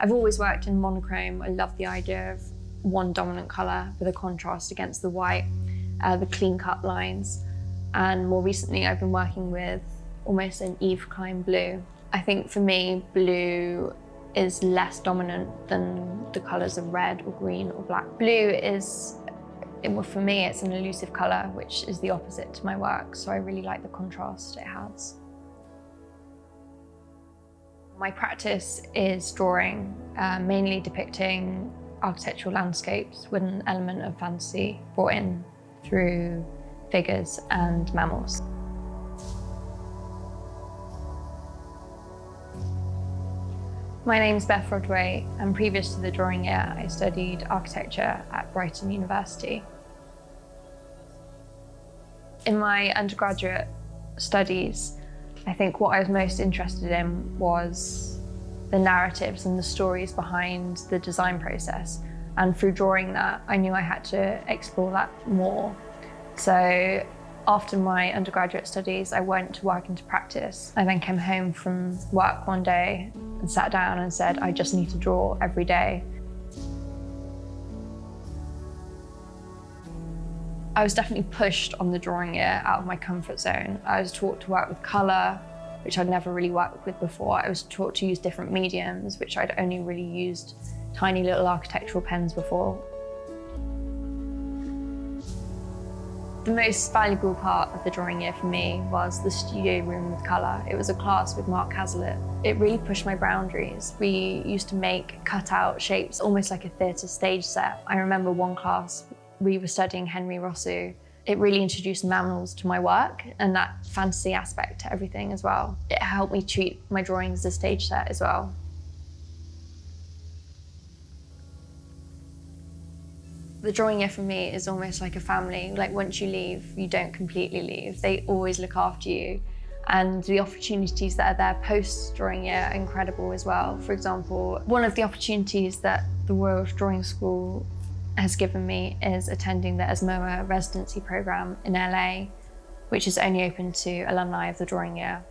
I've always worked in monochrome. I love the idea of one dominant colour with a contrast against the white, the clean cut lines. And more recently, I've been working with almost an Yves Klein blue. I think for me, blue is less dominant than the colours of red or green or black. Blue is, well, for me, it's an elusive colour, which is the opposite to my work. So I really like the contrast it has. My practice is drawing, mainly depicting architectural landscapes with an element of fantasy brought in through figures and mammals. My name's Beth Rodway, and previous to the drawing year, I studied architecture at Brighton University. In my undergraduate studies, I think what I was most interested in was the narratives and the stories behind the design process. And through drawing that, I knew I had to explore that more. So after my undergraduate studies, I went to work into practice. I then came home from work one day and sat down and said, I just need to draw every day. I was definitely pushed on the drawing year out of my comfort zone. I was taught to work with colour, which I'd never really worked with before. I was taught to use different mediums, which I'd only really used tiny little architectural pens before. The most valuable part of the drawing year for me was the studio room with colour. It was a class with Mark Hazlitt. It really pushed my boundaries. We used to make cut-out shapes, almost like a theatre stage set. I remember one class, we were studying Henry Rousseau. It really introduced mammals to my work and that fantasy aspect to everything as well. It helped me treat my drawings as a stage set as well. The drawing year for me is almost like a family. Like once you leave, you don't completely leave. They always look after you. And the opportunities that are there post-drawing year are incredible as well. For example, one of the opportunities that the Royal Drawing School has given me is attending the ESMOA residency program in LA, which is only open to alumni of the drawing year.